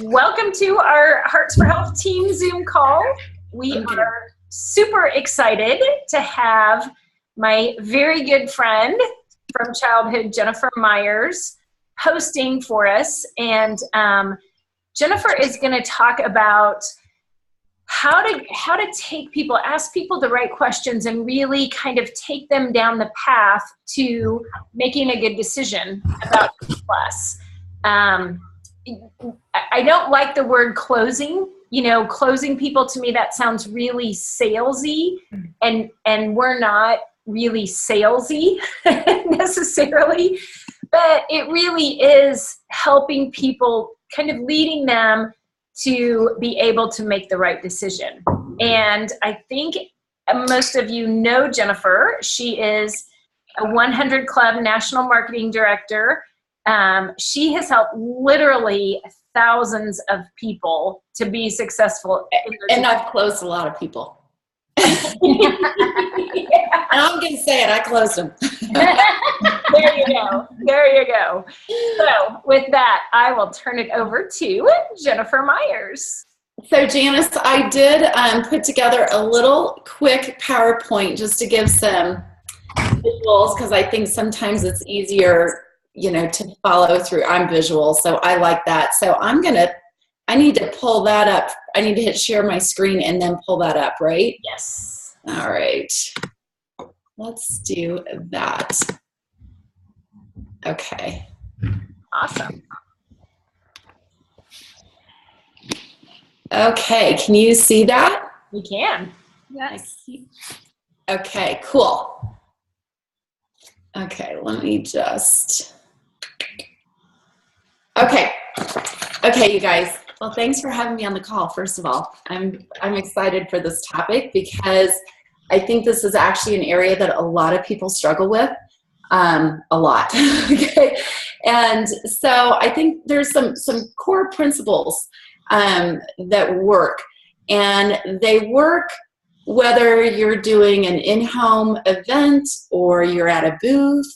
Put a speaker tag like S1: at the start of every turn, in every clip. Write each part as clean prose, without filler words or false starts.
S1: Welcome to our Hearts for Health team Zoom call. We are super excited to have my very good friend from childhood, Jennifer Myers, hosting for us. And Jennifer is going to talk about how to take people, ask people the right questions, and really kind of take them down the path to making a good decision about class. I don't like the word closing. You know, closing people, to me, that sounds really salesy, and we're not really salesy necessarily, but it really is helping people, kind of leading them to be able to make the right decision. And I think most of you know Jennifer. She is a 100 Club National Marketing Director. She has helped literally thousands of people to be successful.
S2: And I've closed a lot of people. And I'm going to say it, I closed them.
S1: There you go. There you go. So with that, I will turn it over to Jennifer Myers.
S2: So Janice, I did put together a little quick PowerPoint just to give some visuals, because I think sometimes it's easier, you know, to follow through. I'm visual, so I like that. So I need to pull that up. I need to hit share my screen and then pull that up, right?
S1: Yes.
S2: All right. Let's do that. Okay.
S1: Awesome.
S2: Okay, can you see that?
S1: We can. Yes.
S2: Okay, cool. Okay, let me just... Okay, you guys. Well, thanks for having me on the call, first of all. I'm excited for this topic because I think this is actually an area that a lot of people struggle with, a lot, okay? And so I think there's some core principles that work, and they work whether you're doing an in-home event or you're at a booth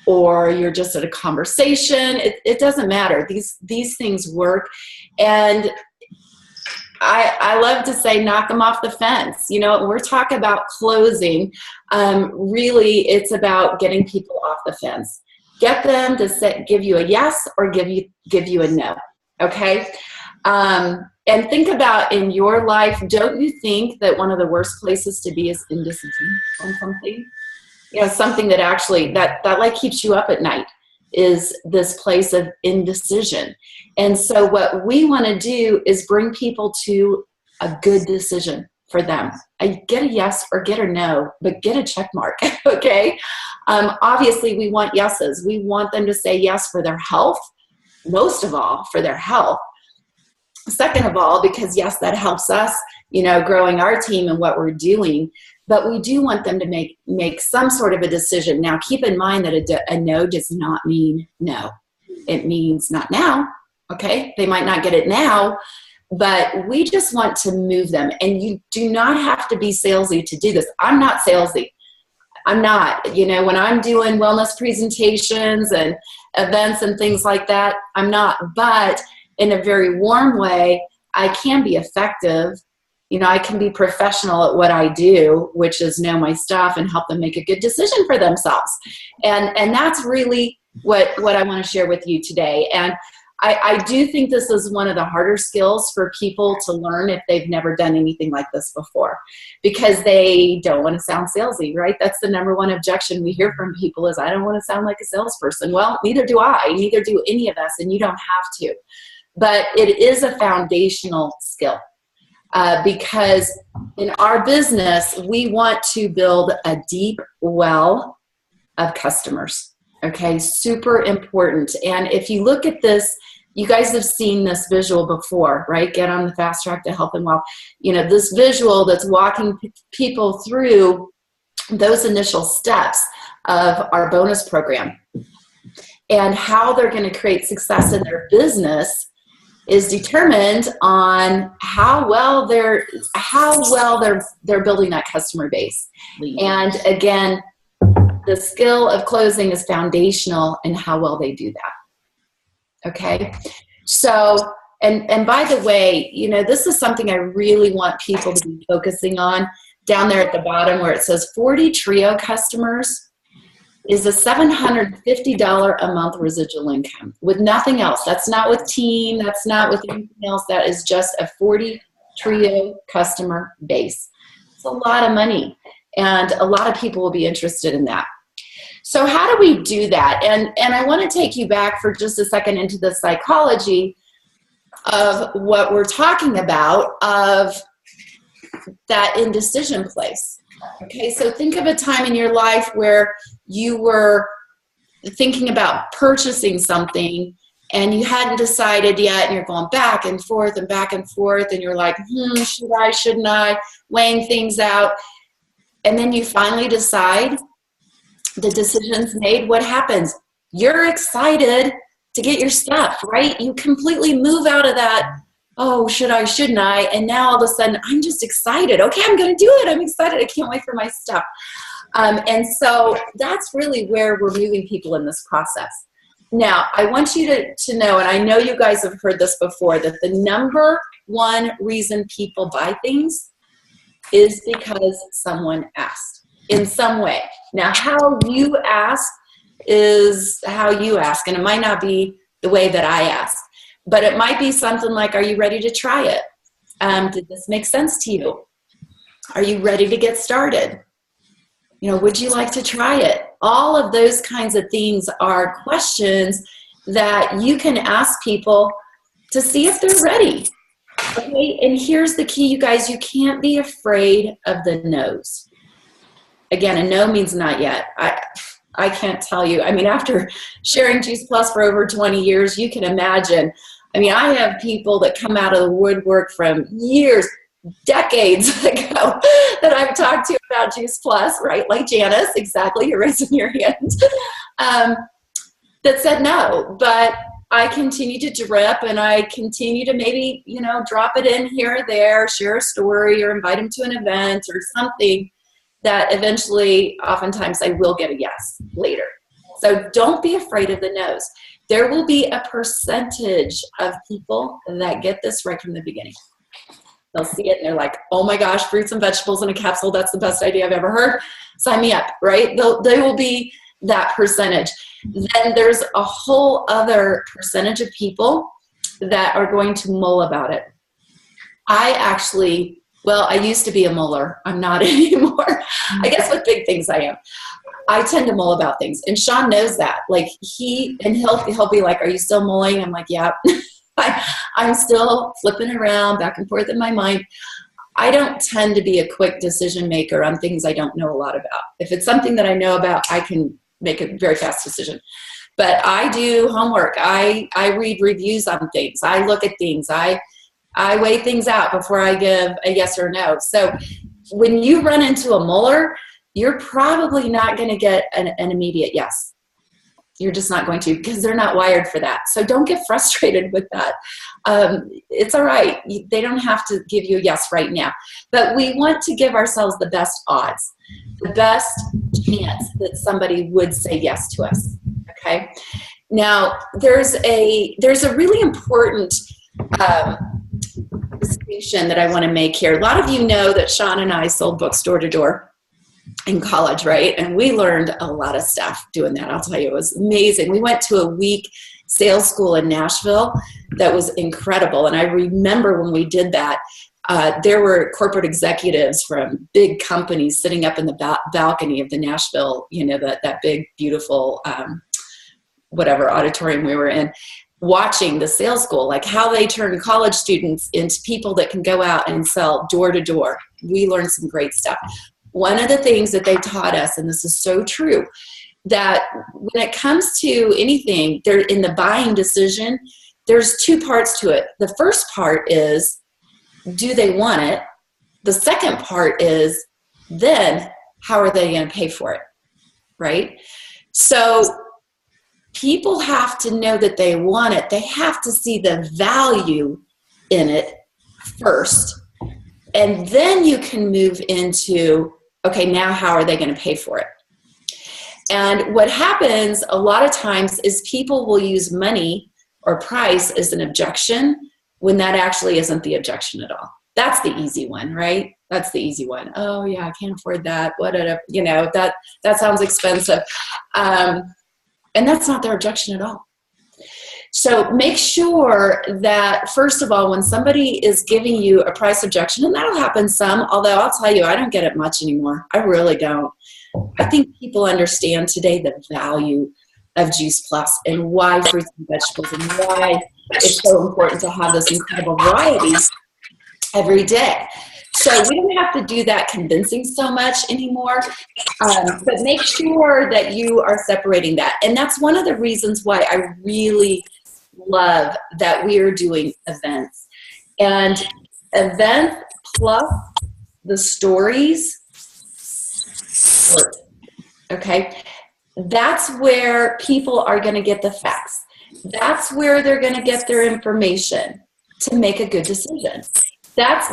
S2: or you're just at a conversation. It doesn't matter. These things work. And I love to say, knock them off the fence. You know, when we're talking about closing, really it's about getting people off the fence. Get them to give you a yes or give you a no, okay? And think about in your life, don't you think that one of the worst places to be is indecision on something? You know, something that actually, that like keeps you up at night is this place of indecision. And so what we want to do is bring people to a good decision for them. Get a yes or get a no, but get a check mark, okay? Obviously, we want yeses. We want them to say yes for their health, most of all, for their health. Second of all, because yes, that helps us, you know, growing our team and what we're doing. But we do want them to make some sort of a decision. Now, keep in mind that a no does not mean no. It means not now, okay? They might not get it now, but we just want to move them. And you do not have to be salesy to do this. I'm not salesy. I'm not. You know, when I'm doing wellness presentations and events and things like that, I'm not. But in a very warm way, I can be effective. You know, I can be professional at what I do, which is know my stuff and help them make a good decision for themselves. And that's really what I want to share with you today. And I do think this is one of the harder skills for people to learn if they've never done anything like this before, because they don't want to sound salesy, right? That's the number one objection we hear from people is, I don't want to sound like a salesperson. Well, neither do I, neither do any of us, and you don't have to. But it is a foundational skill. Because in our business, we want to build a deep well of customers, okay? Super important. And if you look at this, you guys have seen this visual before, right? Get on the fast track to health and wealth. You know, this visual that's walking people through those initial steps of our bonus program and how they're going to create success in their business is determined on how well they're building that customer base. And again, the skill of closing is foundational in how well they do that. Okay. So, and by the way, you know, this is something I really want people to be focusing on. Down there at the bottom where it says 40 Trio customers is a $750 a month residual income with nothing else. That's not with team. That's not with anything else. That is just a 40 Trio customer base. It's a lot of money, and a lot of people will be interested in that. So how do we do that? And I want to take you back for just a second into the psychology of what we're talking about, of that indecision place. Okay, so think of a time in your life where you were thinking about purchasing something and you hadn't decided yet, and you're going back and forth, and you're like, should I, shouldn't I, weighing things out. And then you finally decide, the decision's made. What happens? You're excited to get your stuff, right? You completely move out of that, oh, should I, shouldn't I? And now all of a sudden, I'm just excited. Okay, I'm going to do it. I'm excited. I can't wait for my stuff. And so that's really where we're moving people in this process. Now, I want you to know, and I know you guys have heard this before, that the number one reason people buy things is because someone asked in some way. Now, how you ask is how you ask, and it might not be the way that I ask. But it might be something like, are you ready to try it? Did this make sense to you? Are you ready to get started? You know, would you like to try it? All of those kinds of things are questions that you can ask people to see if they're ready. Okay, and here's the key, you guys. You can't be afraid of the no's. Again, a no means not yet. I can't tell you. I mean, after sharing Juice Plus for over 20 years, you can imagine. I mean, I have people that come out of the woodwork from years, decades ago that I've talked to about Juice Plus, right? Like Janice, exactly, you're raising your hand, that said no. But I continue to drip, and I continue to maybe, you know, drop it in here or there, share a story, or invite them to an event or something that eventually, oftentimes, I will get a yes later. So don't be afraid of the no's. There will be a percentage of people that get this right from the beginning. They'll see it and they're like, oh my gosh, fruits and vegetables in a capsule, that's the best idea I've ever heard. Sign me up, right? They will be that percentage. Then there's a whole other percentage of people that are going to mull about it. I used to be a muller. I'm not anymore. I guess with big things I am. I tend to mull about things. And Sean knows that. Like he'll be like, are you still mulling? I'm like, yeah. I'm still flipping around back and forth in my mind. I don't tend to be a quick decision maker on things I don't know a lot about. If it's something that I know about, I can make a very fast decision. But I do homework. I read reviews on things. I look at things. I weigh things out before I give a yes or no. So when you run into a muller, you're probably not going to get an immediate yes. You're just not going to, because they're not wired for that. So don't get frustrated with that. It's all right. They don't have to give you a yes right now. But we want to give ourselves the best odds, the best chance that somebody would say yes to us. Okay. Now, there's a really important distinction that I want to make here. A lot of you know that Sean and I sold books door to door in college, right? And we learned a lot of stuff doing that. I'll tell you, it was amazing. We went to a week sales school in Nashville that was incredible. And I remember when we did that, there were corporate executives from big companies sitting up in the balcony of the Nashville, you know, that big, beautiful, whatever auditorium we were in, watching the sales school, like how they turn college students into people that can go out and sell door to door. We learned some great stuff. One of the things that they taught us, and this is so true, that when it comes to anything, there in the buying decision, there's two parts to it. The first part is, do they want it? The second part is, then how are they going to pay for it, right? So people have to know that they want it. They have to see the value in it first. And then you can move into, okay, now how are they going to pay for it? And what happens a lot of times is people will use money or price is an objection when that actually isn't the objection at all. That's the easy one, right? That's the easy one. Oh yeah, I can't afford that. Whatever, that sounds expensive. And that's not their objection at all. So make sure that, first of all, when somebody is giving you a price objection, and that'll happen some, although I'll tell you, I don't get it much anymore. I really don't. I think people understand today the value of Juice Plus and why fruits and vegetables and why it's so important to have this incredible variety every day. So we don't have to do that convincing so much anymore, but make sure that you are separating that. And that's one of the reasons why I really love that we are doing events. And events plus the stories, okay? That's where people are going to get the facts. That's where they're going to get their information to make a good decision.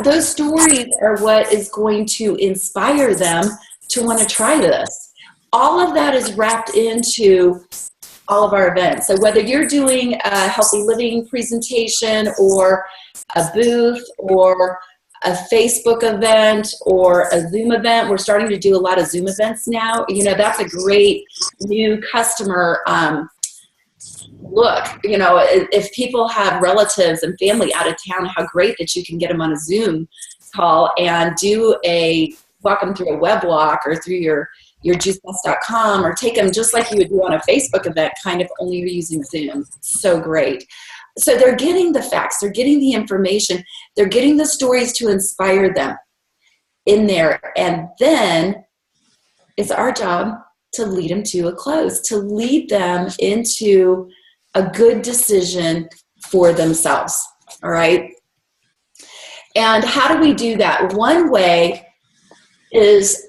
S2: Those stories are what is going to inspire them to want to try this. All of that is wrapped into all of our events. So whether you're doing a healthy living presentation or a booth or a Facebook event or a Zoom event, we're starting to do a lot of Zoom events now. That's a great new customer look. If people have relatives and family out of town, how great that you can get them on a Zoom call and walk them through a web walk or through your juiceplus.com, or take them just like you would do on a Facebook event, kind of, only you're using Zoom. So great. So they're getting the facts, they're getting the information, they're getting the stories to inspire them in there. And then it's our job to lead them to a close, to lead them into a good decision for themselves. All right. And how do we do that? One way is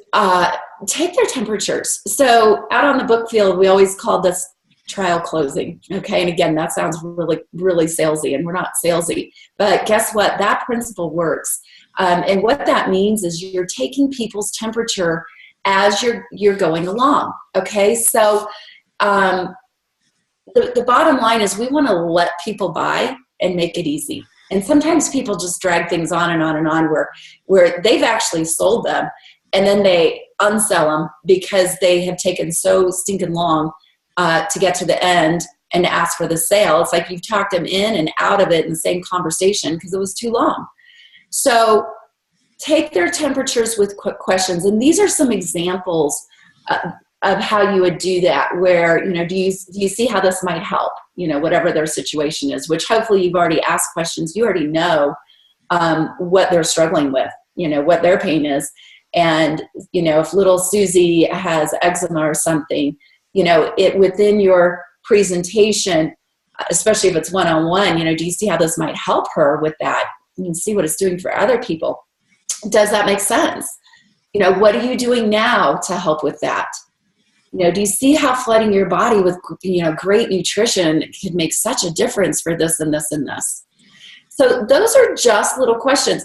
S2: take their temperatures. So out on the book field, we always call this trial closing. Okay. And again, that sounds really, really salesy, and we're not salesy, but guess what? That principle works. And what that means is you're taking people's temperature as you're going along. Okay. So, the bottom line is we want to let people buy and make it easy. And sometimes people just drag things on and on and on where they've actually sold them and then they unsell them because they have taken so stinking long to get to the end and to ask for the sale. It's like you've talked them in and out of it in the same conversation because it was too long. So take their temperatures with quick questions. And these are some examples of how you would do that, where, do you see how this might help, whatever their situation is, which hopefully you've already asked questions. You already know what they're struggling with, what their pain is. And, if little Susie has eczema or something, it within your presentation, especially if it's one-on-one, do you see how this might help her with that? You can see what it's doing for other people. Does that make sense? What are you doing now to help with that? Do you see how flooding your body with, great nutrition can make such a difference for this and this and this? So those are just little questions.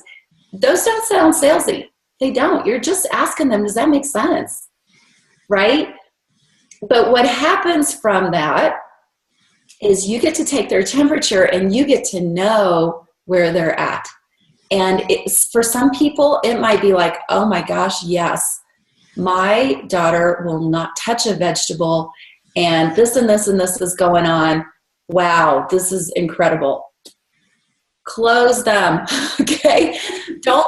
S2: Those don't sound salesy. They don't. You're just asking them, does that make sense? Right? But what happens from that is you get to take their temperature and you get to know where they're at. And for some people, it might be like, oh my gosh, yes, my daughter will not touch a vegetable, and this and this and this is going on. Wow, this is incredible. Close them, okay? Don't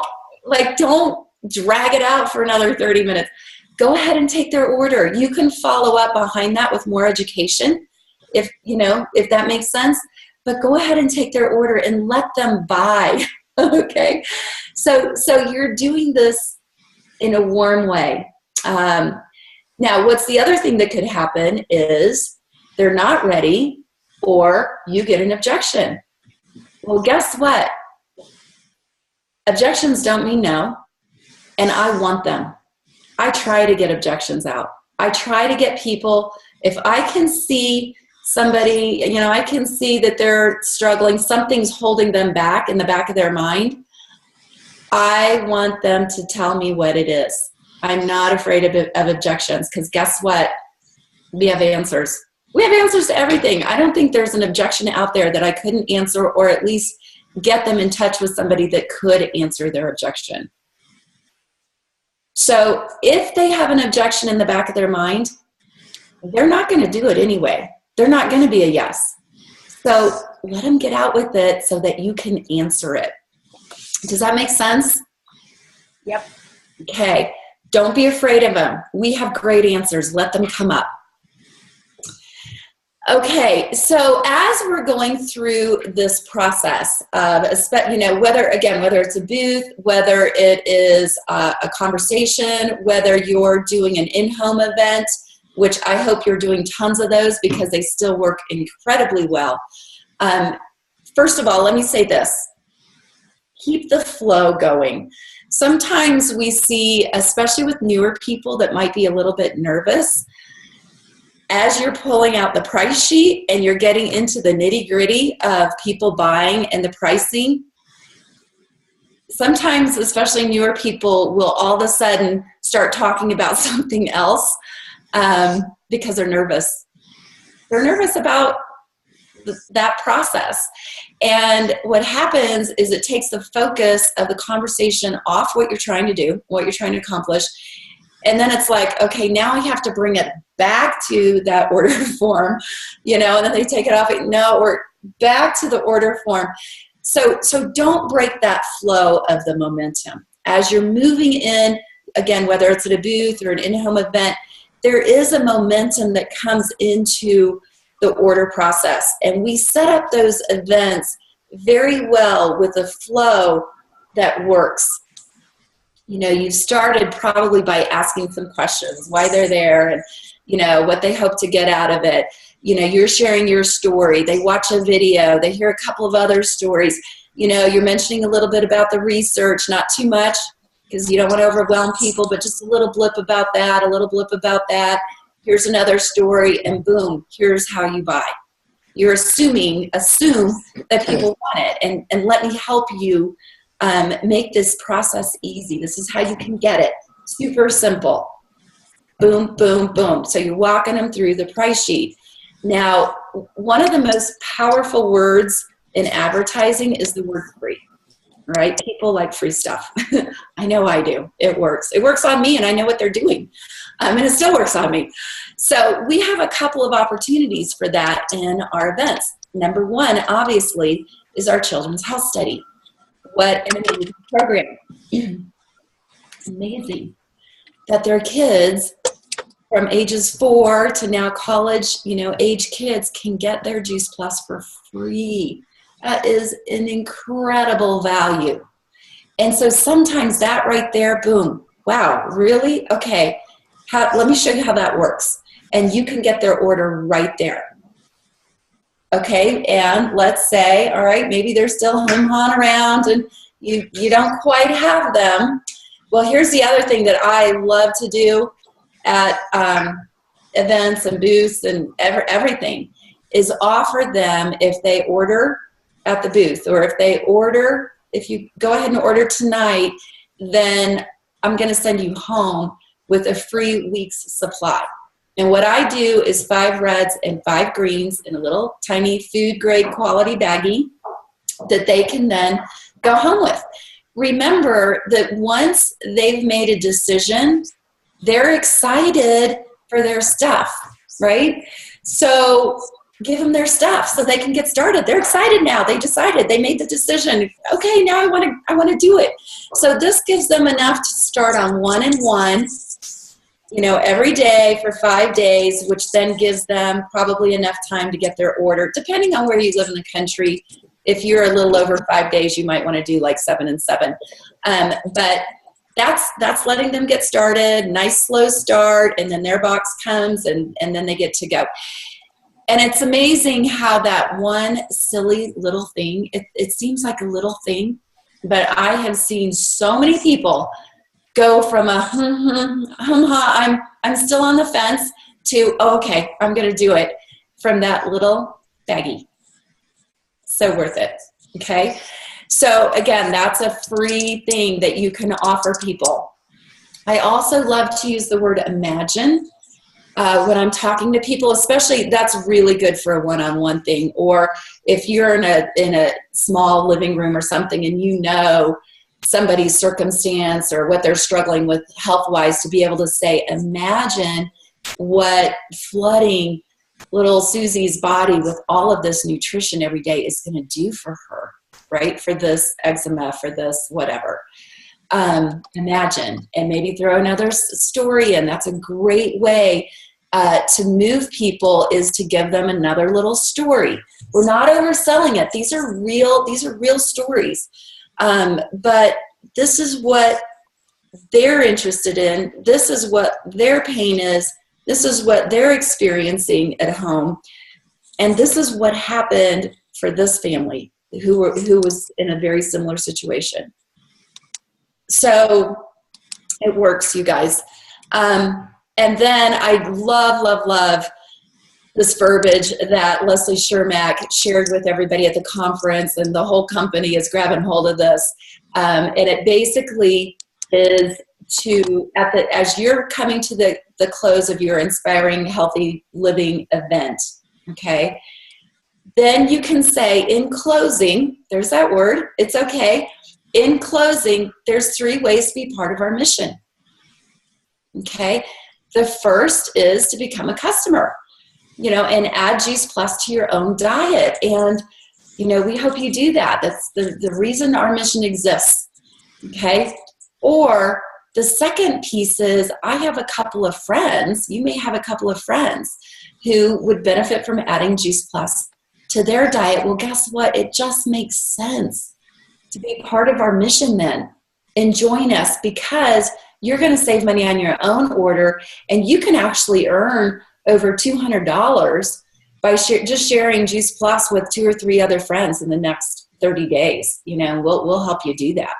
S2: drag it out for another 30 minutes. Go ahead and take their order. You can follow up behind that with more education, if that makes sense. But go ahead and take their order and let them buy, okay? So you're doing this in a warm way. Now, what's the other thing that could happen is they're not ready, or you get an objection. Well, guess what? Objections don't mean no, and I want them. I try to get objections out. I try to get people, if I can see somebody, I can see that they're struggling, something's holding them back in the back of their mind, I want them to tell me what it is. I'm not afraid of objections, because guess what? We have answers. We have answers to everything. I don't think there's an objection out there that I couldn't answer, or at least get them in touch with somebody that could answer their objection. So if they have an objection in the back of their mind, they're not going to do it anyway. They're not going to be a yes. So let them get out with it so that you can answer it. Does that make sense?
S1: Yep.
S2: Okay. Don't be afraid of them. We have great answers. Let them come up. Okay, so as we're going through this process of, whether it's a booth, whether it is a conversation, whether you're doing an in-home event, which I hope you're doing tons of those because they still work incredibly well. First of all, let me say this. Keep the flow going. Sometimes we see, especially with newer people that might be a little bit nervous, as you're pulling out the price sheet and you're getting into the nitty-gritty of people buying and the pricing, sometimes, especially newer people, will all of a sudden start talking about something else because they're nervous. They're nervous about that process. And what happens is it takes the focus of the conversation off what you're trying to do, what you're trying to accomplish. And then it's like, okay, now I have to bring it back to that order form, and then they take it off. No, or back to the order form. So don't break that flow of the momentum. As you're moving in, again, whether it's at a booth or an in-home event, there is a momentum that comes into the order process. And we set up those events very well with a flow that works. You started probably by asking some questions, why they're there and, what they hope to get out of it. You're sharing your story. They watch a video. They hear a couple of other stories. You're mentioning a little bit about the research, not too much because you don't want to overwhelm people, but just a little blip about that, a little blip about that. Here's another story, and boom, here's how you buy. You're assume that people want it, and let me help you make this process easy. This is how you can get it. Super simple. Boom, boom, boom. So you're walking them through the price sheet. Now, one of the most powerful words in advertising is the word free, right? People like free stuff. I know I do. It works. It works on me, and I know what they're doing. And it still works on me. So we have a couple of opportunities for that in our events. Number one, obviously, is our Children's Health Study. What an amazing program. It's amazing that their kids from ages 4 to now college, age kids can get their Juice Plus for free. That is an incredible value. And so sometimes that right there, boom, wow, really? Okay, let me show you how that works. And you can get their order right there. Okay, and let's say, all right, maybe they're still hum-hawing around and you don't quite have them. Well, here's the other thing that I love to do at events and booths and everything is offer them, if they order at the booth, or if you go ahead and order tonight, then I'm going to send you home with a free week's supply. And what I do is 5 reds and 5 greens in a little tiny food grade quality baggie that they can then go home with. Remember that once they've made a decision, they're excited for their stuff, right? So give them their stuff so they can get started. They're excited now. They decided. They made the decision. Okay, now I want to do it. So this gives them enough to start on 1-and-1, every day for 5 days, which then gives them probably enough time to get their order, depending on where you live in the country. If you're a little over 5 days, you might want to do like 7 and 7. But that's letting them get started, nice slow start, and then their box comes and then they get to go. And it's amazing how that one silly little thing, it seems like a little thing, but I have seen so many people go from a I'm still on the fence to, oh, okay, I'm going to do it, from that little baggie. So worth it, okay? So again, that's a free thing that you can offer people. I also love to use the word imagine. when I'm talking to people, especially that's really good for a one-on-one thing. Or if you're in a small living room or something and you know somebody's circumstance or what they're struggling with health-wise, to be able to say, imagine what flooding little Susie's body with all of this nutrition every day is going to do for her, right? For this eczema, for this whatever. Imagine, and maybe throw another story in. That's a great way to move people, is to give them another little story. We're not overselling it. These are real stories. But this is what they're interested in. This is what their pain is. This is what they're experiencing at home. And this is what happened for this family who was in a very similar situation. So it works, you guys. And then I love this verbiage that Leslie Shermack shared with everybody at the conference, and the whole company is grabbing hold of this. And it basically is as you're coming to the close of your Inspiring Healthy Living event, okay, then you can say, in closing, there's that word, it's okay. In closing, there's 3 ways to be part of our mission. Okay. The first is to become a customer, and add Juice Plus to your own diet. And, we hope you do that. That's the reason our mission exists. Okay. Or the second piece is, I have a couple of friends, you may have a couple of friends who would benefit from adding Juice Plus to their diet. Well, guess what? It just makes sense to be part of our mission then, and join us, because you're going to save money on your own order, and you can actually earn over $200 by just sharing Juice Plus with 2 or 3 other friends in the next 30 days. We'll help you do that.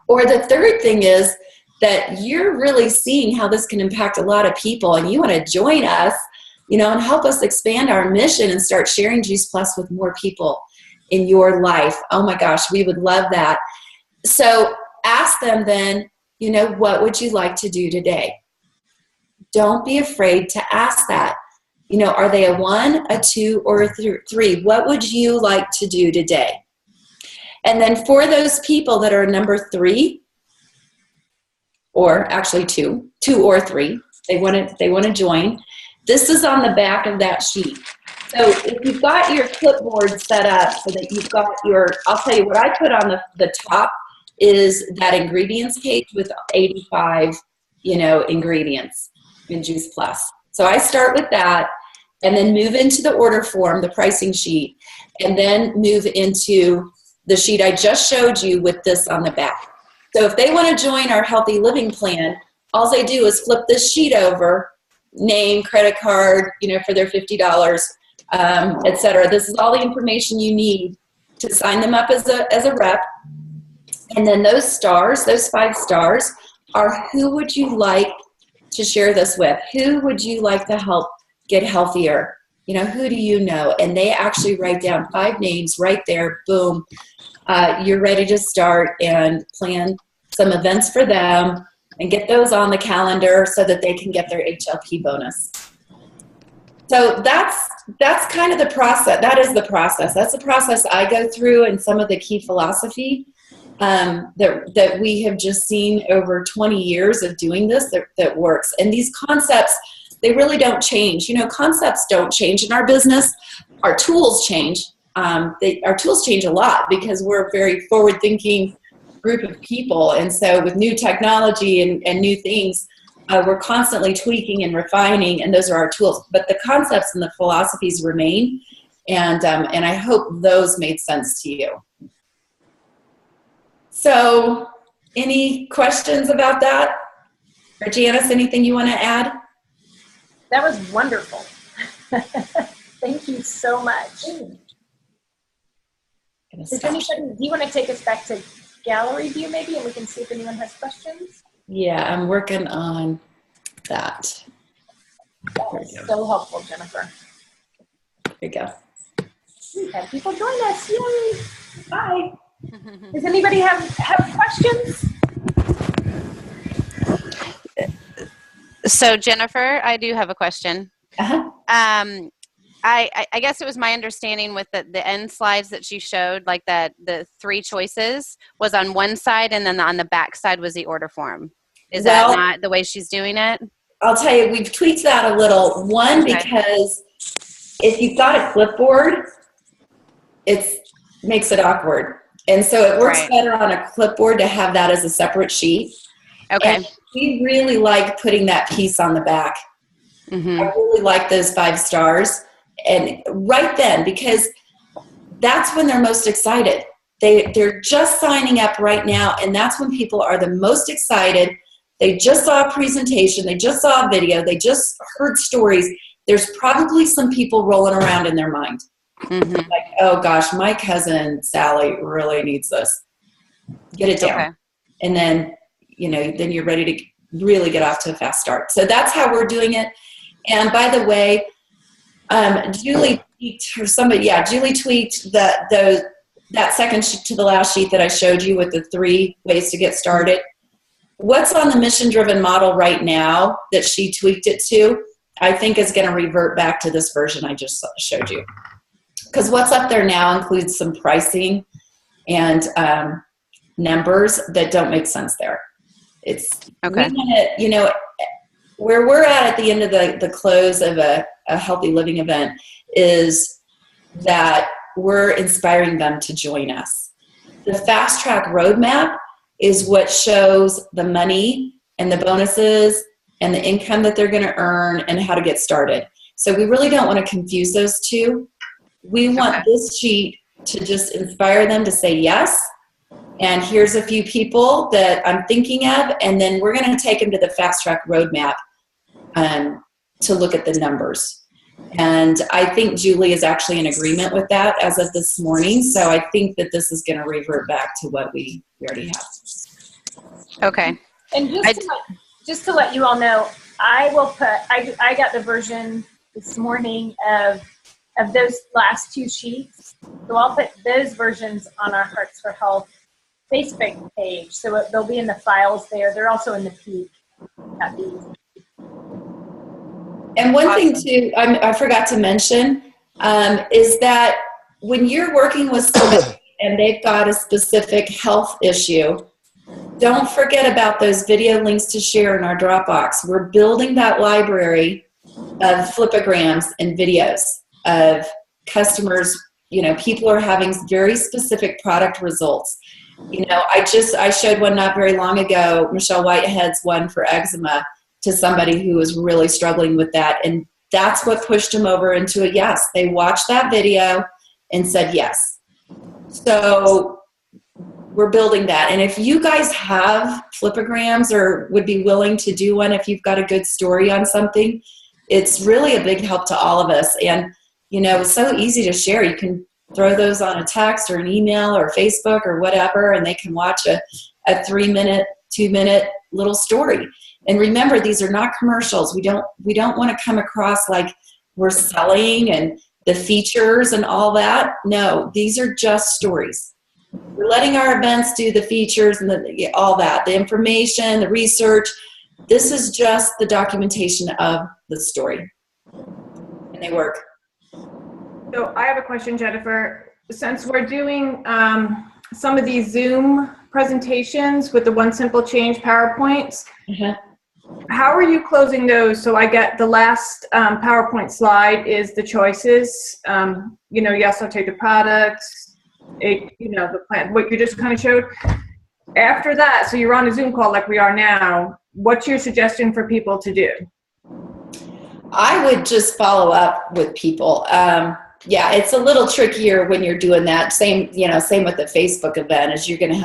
S2: Or the third thing is that you're really seeing how this can impact a lot of people, and you want to join us, and help us expand our mission and start sharing Juice Plus with more people in your life. Oh my gosh, we would love that. So ask them then, what would you like to do today? Don't be afraid to ask that. Are they a 1, a 2, or a 3? What would you like to do today? And then for those people that are number 3, or actually 2 or 3, they want to join. This is on the back of that sheet. So if you've got your clipboard set up so that you've got I'll tell you what I put on the top is that ingredients page with 85, ingredients in Juice Plus. So I start with that, and then move into the order form, the pricing sheet, and then move into the sheet I just showed you with this on the back. So if they want to join our Healthy Living Plan, all they do is flip this sheet over, name, credit card, for their $50, etc. This is all the information you need to sign them up as a rep. And then those stars, those 5 stars, are who would you like to share this with? Who would you like to help get healthier? Who do you know? And they actually write down 5 names right there. Boom. You're ready to start and plan some events for them and get those on the calendar so that they can get their HLP bonus. So that's kind of the process. That is the process. That's the process I go through, and some of the key philosophy that we have just seen over 20 years of doing this that works. And these concepts, they really don't change. Concepts don't change in our business. Our tools change. Our tools change a lot because we're a very forward-thinking group of people. And so with new technology and new things, we're constantly tweaking and refining, and those are our tools. But the concepts and the philosophies remain, and I hope those made sense to you. So any questions about that? Or Janice, anything you want to add?
S1: That was wonderful. Thank you so much. Do you want to take us back to gallery view maybe, and we can see if anyone has questions?
S2: Yeah, I'm working on that.
S1: That was so helpful, Jennifer.
S2: There you go.
S1: We've had people join us. Yay! Bye. Does anybody have questions?
S3: So Jennifer, I do have a question.
S2: Uh-huh.
S3: I guess it was my understanding with the end slides that she showed, like that the 3 choices was on one side and then on the back side was the order form. Is that not the way she's doing it?
S2: I'll tell you, we've tweaked that a little. One, because if you've got a clipboard, it makes it awkward. And so it works better on a clipboard to have that as a separate sheet.
S3: Okay.
S2: And we really like putting that piece on the back.
S3: Mm-hmm.
S2: I really like those 5 stars. And right then, because that's when they're most excited. They're just signing up right now, and that's when people are the most excited. They just saw a presentation. They just saw a video. They just heard stories. There's probably some people rolling around in their mind.
S3: Mm-hmm.
S2: Like, oh gosh, my cousin Sally really needs this. Get it down.
S3: Okay.
S2: And then, then you're ready to really get off to a fast start. So that's how we're doing it. And by the way, Julie tweaked that second sheet to the last sheet that I showed you with the 3 ways to get started. What's on the mission-driven model right now that she tweaked it to, I think is going to revert back to this version I just showed you. Because what's up there now includes some pricing and numbers that don't make sense there. It's
S3: okay.
S2: Where we're at the end of the close of a Healthy Living event is that we're inspiring them to join us. The Fast Track Roadmap is what shows the money and the bonuses and the income that they're going to earn and how to get started. So we really don't want to confuse those two. We want this sheet to just inspire them to say yes. And here's a few people that I'm thinking of, and then we're going to take them to the Fast Track Roadmap to look at the numbers. And I think Julie is actually in agreement with that as of this morning. So I think that this is going to revert back to what we already have.
S3: Okay.
S1: And just to let you all know, I got the version this morning of those last 2 sheets. So I'll put those versions on our Hearts for Health Facebook page. So they'll be in the files there. They're also in the peak at these.
S2: And one thing too, I forgot to mention, is that when you're working with somebody and they've got a specific health issue, don't forget about those video links to share in our Dropbox. We're building that library of flipograms and videos of customers. People are having very specific product results. I showed one not very long ago, Michelle Whitehead's one for eczema, to somebody who was really struggling with that. And that's what pushed them over into a yes. They watched that video and said yes. So we're building that. And if you guys have flipograms or would be willing to do one, if you've got a good story on something, it's really a big help to all of us. And, it's so easy to share. You can throw those on a text or an email or Facebook or whatever, and they can watch a 3-minute, 2-minute little story. And remember, these are not commercials. We don't want to come across like we're selling and the features and all that. No, these are just stories. We're letting our events do the features and all that, the information, the research. This is just the documentation of the story. And they work.
S4: So I have a question, Jennifer. Since we're doing some of these Zoom presentations with the One Simple Change PowerPoints, how are you closing those? So I get the last PowerPoint slide is the choices. Yes, I'll take the products, the plan, what you just kind of showed. After that, so you're on a Zoom call like we are now, what's your suggestion for people to do?
S2: I would just follow up with people. It's a little trickier when you're doing that. Same with the Facebook event, is you're going to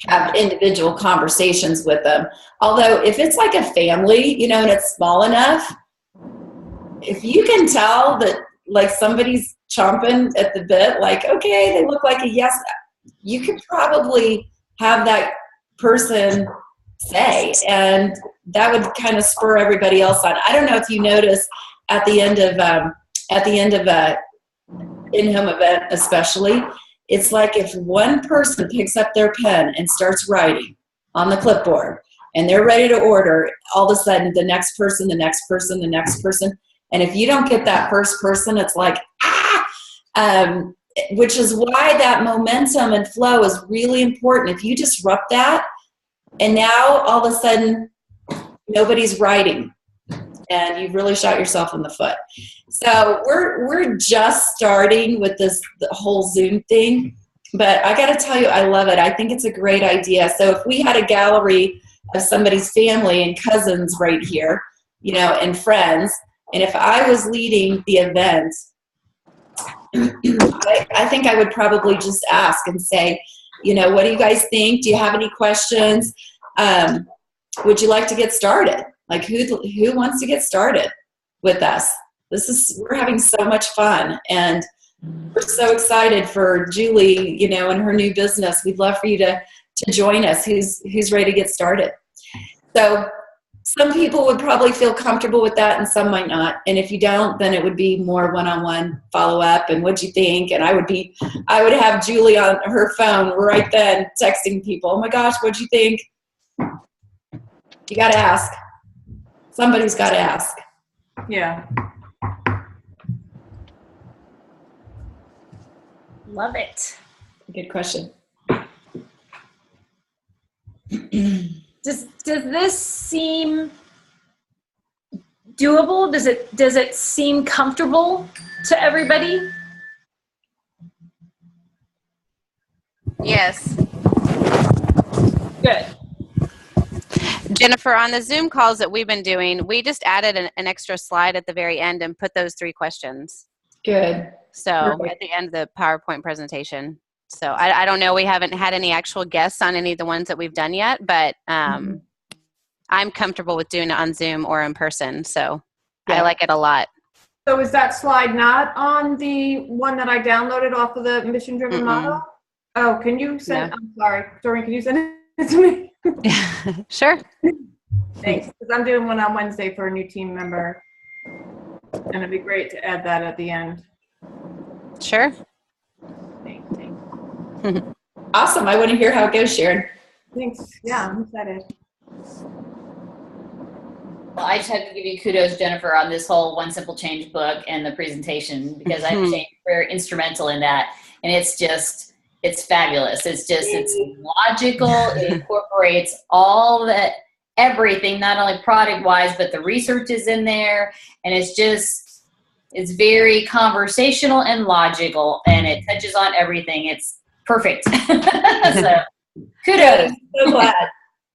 S2: have individual conversations with them. Although if it's like a family, and it's small enough, if you can tell that like somebody's chomping at the bit, like, okay, they look like a yes, you could probably have that person say, and that would kind of spur everybody else on. I don't know if you notice at the end of a in-home event, especially, it's like if one person picks up their pen and starts writing on the clipboard, and they're ready to order, all of a sudden the next person, the next person, the next person. And if you don't get that first person, it's like, which is why that momentum and flow is really important. If you disrupt that, and now all of a sudden nobody's writing, and you've really shot yourself in the foot. So we're just starting with the whole Zoom thing, but I got to tell you, I love it. I think it's a great idea. So if we had a gallery of somebody's family and cousins right here, you know, and friends, and if I was leading the event, I think I would probably just ask and say, you know, what do you guys think? Do you have any questions? Would you like to get started? Like, who wants to get started with us? We're having so much fun, and we're so excited for Julie, you know, and her new business. We'd love for you to join us. Who's ready to get started? So some people would probably feel comfortable with that, and some might not. And if you don't, then it would be more one-on-one follow-up. And what'd you think? And I would have Julie on her phone right then texting people. Oh my gosh, what'd you think? You got to ask. Somebody's got to ask.
S4: Yeah.
S1: Love it.
S2: Good question.
S1: Does this seem doable? Does it seem comfortable to everybody?
S3: Yes.
S1: Good.
S3: Jennifer, on the Zoom calls that we've been doing, we just added an extra slide at the very end and put those 3 questions.
S2: Good.
S3: So at the end of the PowerPoint presentation. So I don't know. We haven't had any actual guests on any of the ones that we've done yet, but I'm comfortable with doing it on Zoom or in person. So I like it a lot.
S4: So is that slide not on the one that I downloaded off of the Mission Driven Model? Oh, can you send?
S3: No.
S4: I'm sorry, Doreen. Can you send it to me?
S3: Sure.
S4: Thanks, because I'm doing one on Wednesday for a new team member, and it'd be great to add that at the end.
S3: Sure.
S4: Thanks.
S2: Awesome. I want to hear how it goes, Sharon.
S4: Thanks. Yeah, I'm excited.
S5: Well, I just have to give you kudos, Jennifer, on this whole One Simple Change book and the presentation, because I think you're instrumental in that. And it's fabulous. It's logical. It incorporates all that, everything, not only product wise, but the research is in there. And it's very conversational and logical, and it touches on everything. It's perfect. So kudos.
S2: So glad.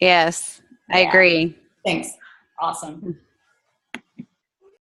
S3: Yes, I agree.
S2: Thanks.
S5: Awesome.